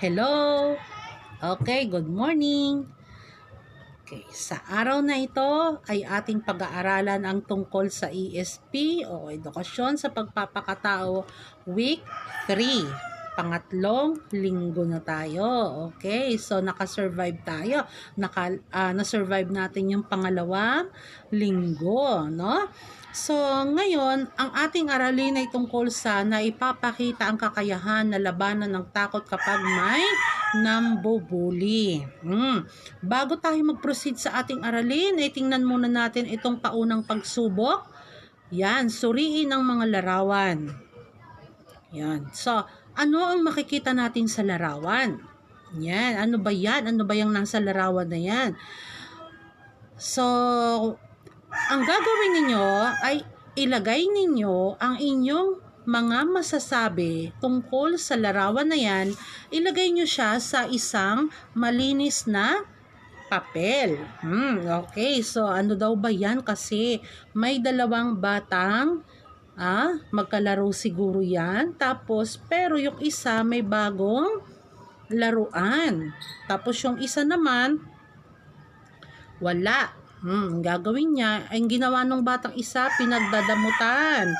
Hello! Okay, good morning! Okay, sa araw na ito ay ating pag-aaralan ang tungkol sa ESP o Edukasyon sa Pagpapakatao Week 3. Pangatlong linggo na tayo. Okay, so nakasurvive tayo. Na-survive natin yung pangalawang linggo, no? So, ngayon, ang ating aralin ay tungkol sa naipapakita ang kakayahan na labanan ng takot kapag may nambubuli. Bago tayo mag-proceed sa ating aralin, ay tingnan muna natin itong paunang pagsubok. Yan, suriin ang mga larawan. Yan. So, ano ang makikita natin sa larawan? Yan, ano ba yan? Ano ba yung nasa larawan na yan? So, ang gagawin ninyo ay ilagay ninyo ang inyong mga masasabi tungkol sa larawan na yan, ilagay nyo siya sa isang malinis na papel. Okay, so ano daw ba yan? Kasi may dalawang batang magkalaro siguro yan. Tapos, pero yung isa may bagong laruan. Tapos yung isa naman, wala. Gagawin niya, ang ginawa ng batang isa, pinagdadamutan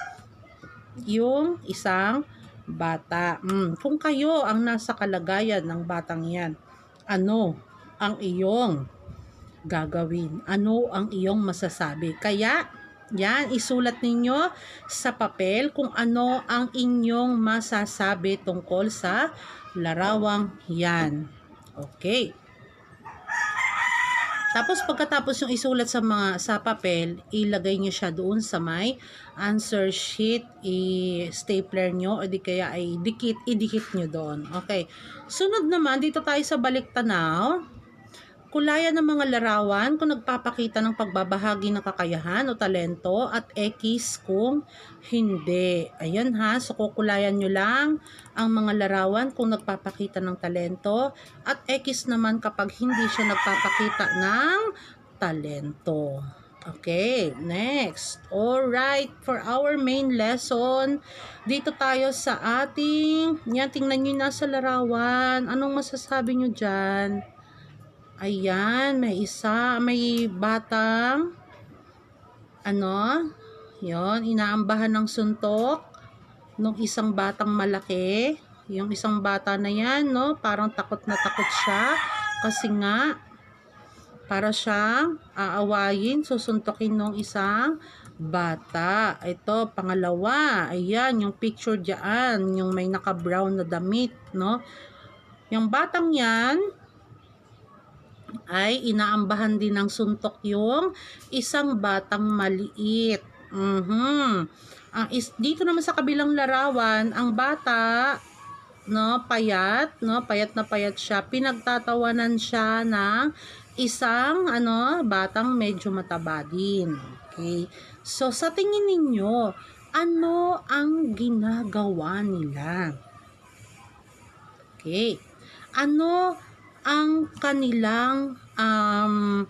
yung isang bata. Kung kayo ang nasa kalagayan ng batang yan, ano ang iyong gagawin? Ano ang iyong masasabi? Kaya, yan, isulat ninyo sa papel kung ano ang inyong masasabi tungkol sa larawang yan. Okay. Tapos pagkatapos yung isulat sa papel, ilagay niyo siya doon sa may answer sheet, i-stapler nyo o di kaya ay idikit nyo doon. Okay. Sunod naman, dito tayo sa balik-tanaw. Kulayan ng mga larawan kung nagpapakita ng pagbabahagi ng kakayahan o talento at X kung hindi. Ayan ha, so kukulayan nyo lang ang mga larawan kung nagpapakita ng talento at X naman kapag hindi siya nagpapakita ng talento. Okay, next. Alright, for our main lesson, dito tayo sa ating, yan, tingnan nyo nasa larawan. Anong masasabi nyo dyan? Ayan, may batang, yon, inaambahan ng suntok nung isang batang malaki. Yung isang bata na yan, no, parang takot na takot siya kasi nga para siyang aawayin, susuntokin nung isang bata. Ito, pangalawa, ayan, yung picture diyan, yung may naka-brown na damit, no. Yung batang yan ay inaambahan din ng suntok yung isang batang maliit. Dito naman sa kabilang larawan, ang bata, no, payat na payat siya. Pinagtatawanan siya ng isang batang medyo mataba din. Okay? So sa tingin ninyo, ano ang ginagawa nila? Okay. Ano ang kanilang ang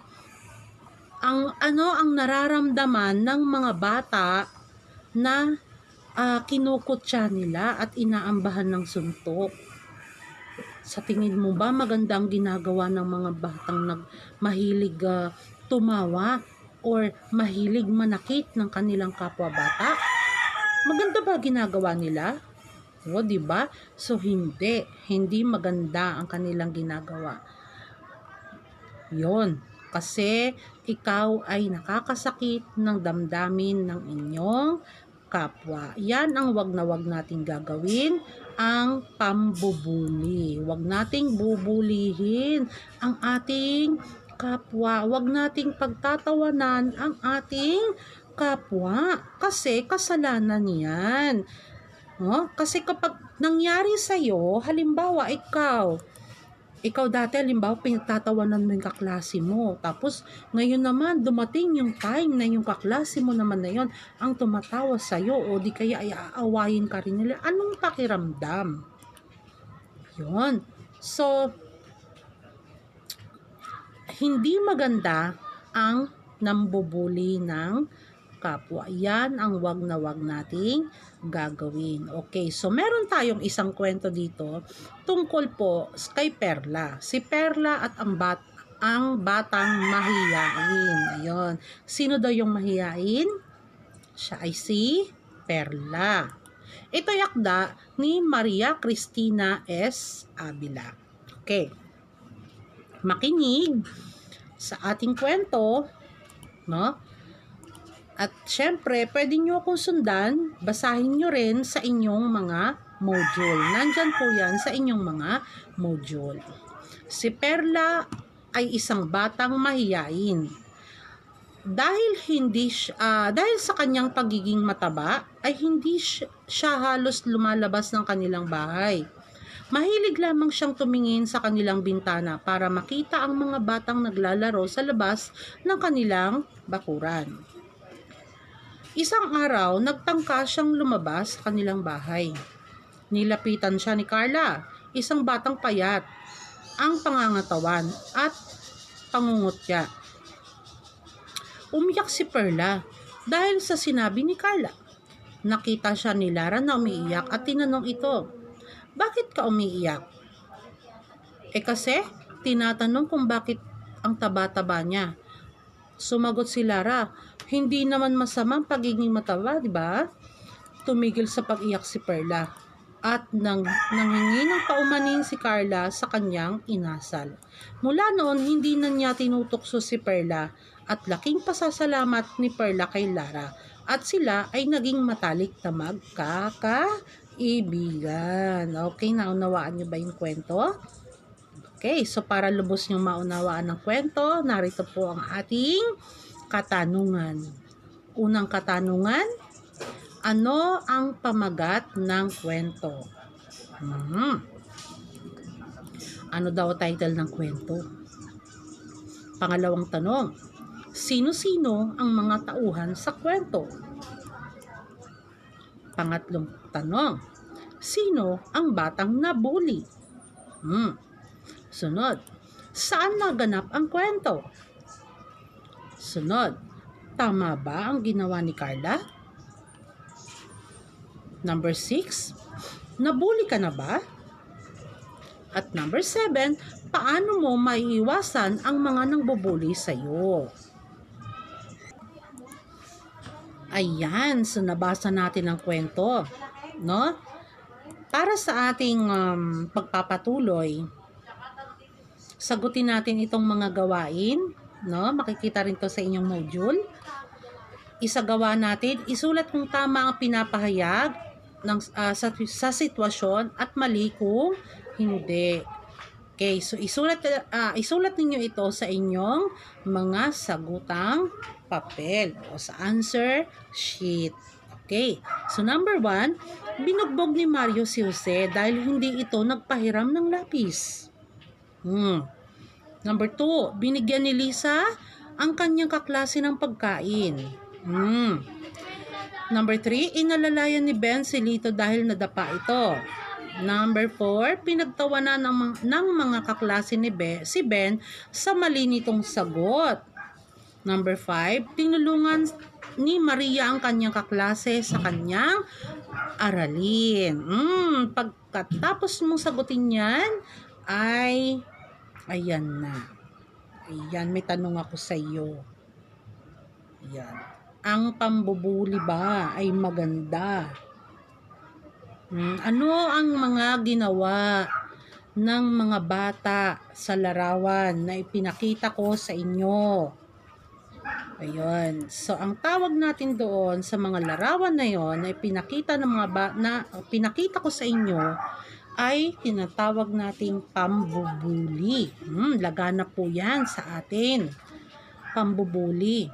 nararamdaman ng mga bata na kinukutya nila at inaambahan ng suntok? Sa tingin mo ba maganda ang ginagawa ng mga batang mahilig tumawa or mahilig manakit ng kanilang kapwa bata? Maganda ba ginagawa nila? O, diba? So, hindi maganda ang kanilang ginagawa. Yon, kasi ikaw ay nakakasakit ng damdamin ng inyong kapwa. Yan ang wag na wag nating gagawin, ang pambubuli. Wag nating bubulihin ang ating kapwa. Wag nating pagtatawanan ang ating kapwa kasi kasalanan yan. Kasi kapag nangyari sa'yo, halimbawa ikaw dati halimbawa pinagtatawanan mo yung kaklase mo, tapos ngayon naman dumating yung time na yung kaklase mo naman na yun ang tumatawa sa'yo o di kaya ay aawayin ka rin nila, anong pakiramdam? Yun. So, hindi maganda ang nambubuli ng kapwa. Yan ang wag na wag nating gagawin. Okay, so meron tayong isang kwento dito tungkol po kay Perla. Si Perla at ang batang mahiyain. Ayun. Sino daw yung mahiyain? Siya ay si Perla. Ito'y akda ni Maria Cristina S. Avila. Okay. Makinig sa ating kwento, no? At syempre, pwede nyo akong sundan, basahin nyo rin sa inyong mga module. Nandyan po yan sa inyong mga module. Si Perla ay isang batang mahiyain. Dahil sa kanyang pagiging mataba, ay hindi siya halos lumalabas ng kanilang bahay. Mahilig lamang siyang tumingin sa kanilang bintana para makita ang mga batang naglalaro sa labas ng kanilang bakuran. Isang araw, nagtangka siyang lumabas sa kanilang bahay. Nilapitan siya ni Carla, isang batang payat, ang pangangatawan at pangungutya. Umiyak si Perla dahil sa sinabi ni Carla. Nakita siya ni Lara na umiiyak at tinanong ito, "Bakit ka umiiyak?" Kasi, tinatanong kung bakit ang taba-taba niya. Sumagot si Lara, "Hindi naman masamang pagiging mataba, di ba?" Tumigil sa pag-iyak si Perla at nanghingi ng paumanin si Carla sa kanyang inasal. Mula noon, hindi na niya tinutukso si Perla at laking pasasalamat ni Perla kay Lara at sila ay naging matalik na magkakaibigan. Okay, naunawaan niyo ba yung kwento? Okay, so para lubos niyong maunawaan ng kwento, narito po ang ating katanungan. Unang katanungan, ano ang pamagat ng kwento? Ano daw title ng kwento? Pangalawang tanong, sino-sino ang mga tauhan sa kwento? Pangatlong tanong, sino ang batang nabully? Sunod, saan naganap ang kwento? Sunod, tama ba ang ginawa ni Carla? Number 6, nabully ka na ba? At number 7, paano mo maiiwasan ang mga nangbubuli sa'yo? Ayan, so nabasa natin ang kwento, no? Para sa ating pagpapatuloy, sagutin natin itong mga gawain, no? Makikita rin to sa inyong module. Isagawa natin, isulat kung tama ang pinapahayag sa sitwasyon at mali kung hindi. Okay, so isulat ninyo ito sa inyong mga sagutang papel o sa answer sheet. Okay, so number 1, binugbog ni Mario si Jose dahil hindi ito nagpahiram ng lapis. Number 2, binigyan ni Lisa ang kanyang kaklase ng pagkain. Number 3, inalalayan ni Ben si Lito dahil nadapa ito. Number 4, pinagtawanan ng mga kaklase ni si Ben sa mali nitong sagot. Number 5, tinulungan ni Maria ang kanyang kaklase sa kanyang aralin. Pagkatapos mong sagutin yan, ay ayan na. Ayan, may tanong ako sa iyo. Ayan. Ang pambubuli ba ay maganda? Ano ang mga ginawa ng mga bata sa larawan na ipinakita ko sa inyo? Ayun. So, ang tawag natin doon sa mga larawan na yon na ipinakita ng pinakita ko sa inyo ay tinatawag nating pambubuli. Laganap po yan sa atin. Pambubuli.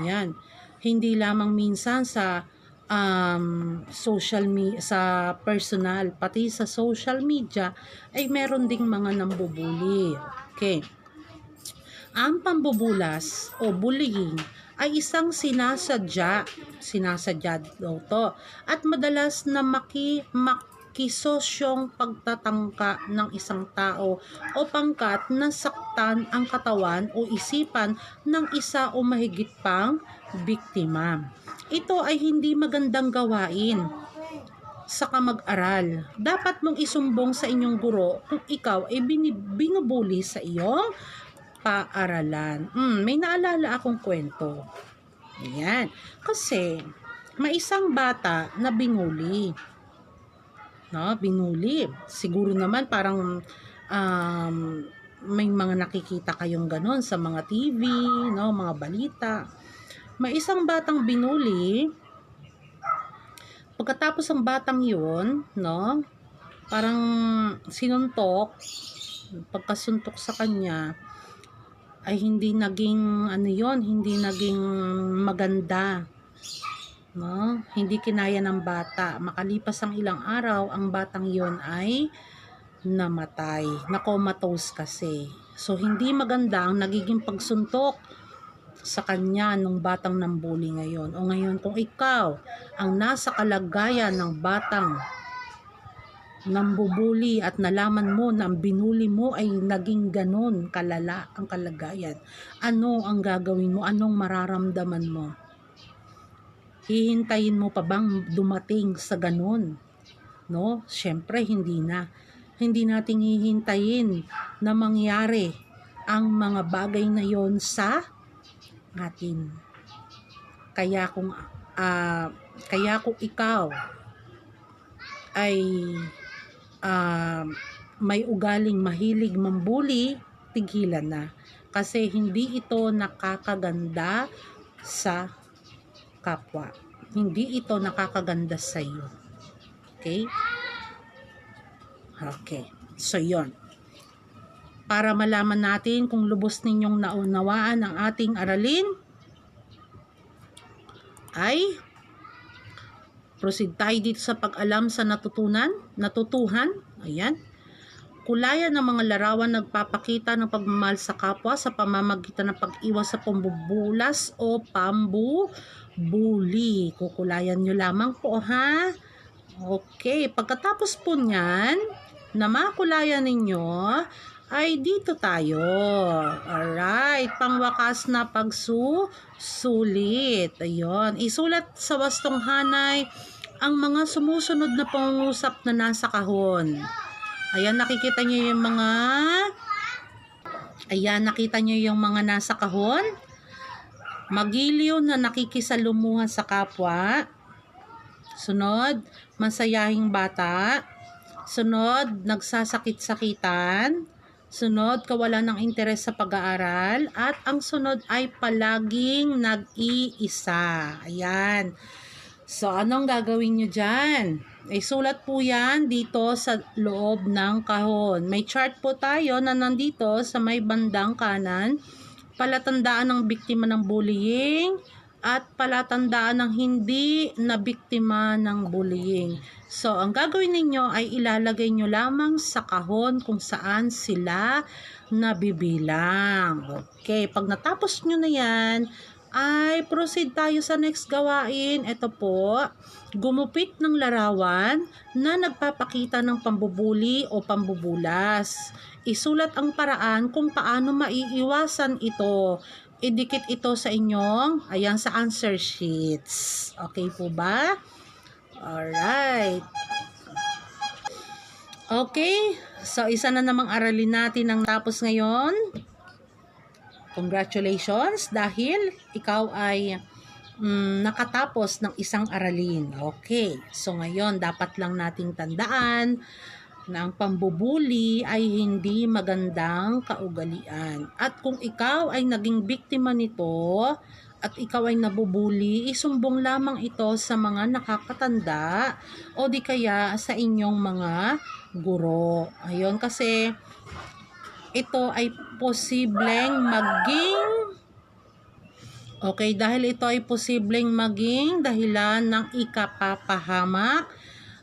Ayan. Hindi lamang minsan sa sa personal, pati sa social media ay meron ding mga nambubuli. Okay. Ang pambubulas o bullying ay isang sinasadya daw to at madalas na makisosyong pagtatangka ng isang tao o pangkat na saktan ang katawan o isipan ng isa o mahigit pang biktima. Ito ay hindi magandang gawain sa mag-aral. Dapat mong isumbong sa inyong guro kung ikaw ay binubuli sa iyong paaralan. May naalala akong kwento. Ayan. Kasi, may isang bata na binuli. No? Binuli. Siguro naman parang may mga nakikita kayong ganon sa mga TV, no? Mga balita. May isang batang binuli. Pagkatapos ang batang yun, no? Parang sinuntok. Pagkasuntok sa kanya, ay hindi naging hindi naging maganda, no? Hindi kinaya ng bata. Makalipas ang ilang araw, ang batang yon ay namatay, na-comatose kasi. So hindi maganda ang nagiging pagsuntok sa kanya nung batang nambuli ngayon. O ngayon kung ikaw ang nasa kalagayan ng batang nambubuli at nalaman mo na ang binuli mo ay naging ganon kalala ang kalagayan, ano ang gagawin mo? Anong mararamdaman mo? Hihintayin mo pa bang dumating sa ganon? No? Syempre hindi na. Hindi natin hihintayin na mangyari ang mga bagay na yon sa atin. Kaya kung ikaw ay may ugaling mahilig mambuli, tigilan na. Kasi hindi ito nakakaganda sa kapwa. Hindi ito nakakaganda sa iyo. Okay? Okay. So, yon. Para malaman natin kung lubos ninyong naunawaan ang ating aralin, ay proceed tayo dito sa pag-alam sa natutuhan. Ayan. Kulayan ng mga larawan nagpapakita ng pagmamahal sa kapwa sa pamamagitan ng pag-iwas sa pambubulas o pambubuli. Kukulayan nyo lamang po, ha? Okay. Pagkatapos po niyan, na makulayan ninyo, ay dito tayo. Alright, pangwakas na pagsusulit. Ayun, isulat sa wastong hanay ang mga sumusunod na pangungusap na nasa kahon. Ayan, nakita niyo yung mga nasa kahon. Magiliw na nakikisalumuha sa kapwa. Sunod, masayahing bata. Sunod, nagsasakit-sakitan. Sunod, kawalan ng interes sa pag-aaral. At ang sunod ay palaging nag-iisa. Ayan. So, anong gagawin nyo dyan? Sulat po yan dito sa loob ng kahon. May chart po tayo na nandito sa may bandang kanan. Palatandaan ng biktima ng bullying at palatandaan ng hindi na biktima ng bullying. So, ang gagawin ninyo ay ilalagay nyo lamang sa kahon kung saan sila nabibilang. Okay, pag natapos nyo na yan, ay proceed tayo sa next gawain. Ito po, gumupit ng larawan na nagpapakita ng pambubuli o pambubulas. Isulat ang paraan kung paano maiiwasan ito. Idikit ito sa inyong, ayan, sa answer sheets. Okay po ba? Alright. Okay, so isa na namang aralin natin ang tapos ngayon. Congratulations dahil ikaw ay nakatapos ng isang aralin. Okay, so ngayon dapat lang nating tandaan na ang pambubuli ay hindi magandang kaugalian. At kung ikaw ay naging biktima nito at ikaw ay nabubuli, isumbong lamang ito sa mga nakakatanda o di kaya sa inyong mga guro. Ayun, kasi ito ay posibleng maging dahil ito ay posibleng maging dahilan ng ikapapahamak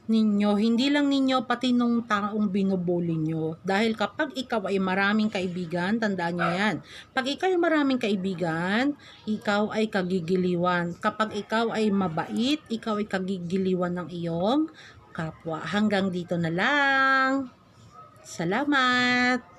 ninyo, hindi lang ninyo, pati nung taong binubuli nyo. Dahil kapag ikaw ay maraming kaibigan, tandaan nyo yan, pag ikaw ay maraming kaibigan, ikaw ay kagigiliwan. Kapag ikaw ay mabait, ikaw ay kagigiliwan ng iyong kapwa. Hanggang dito na lang. Salamat!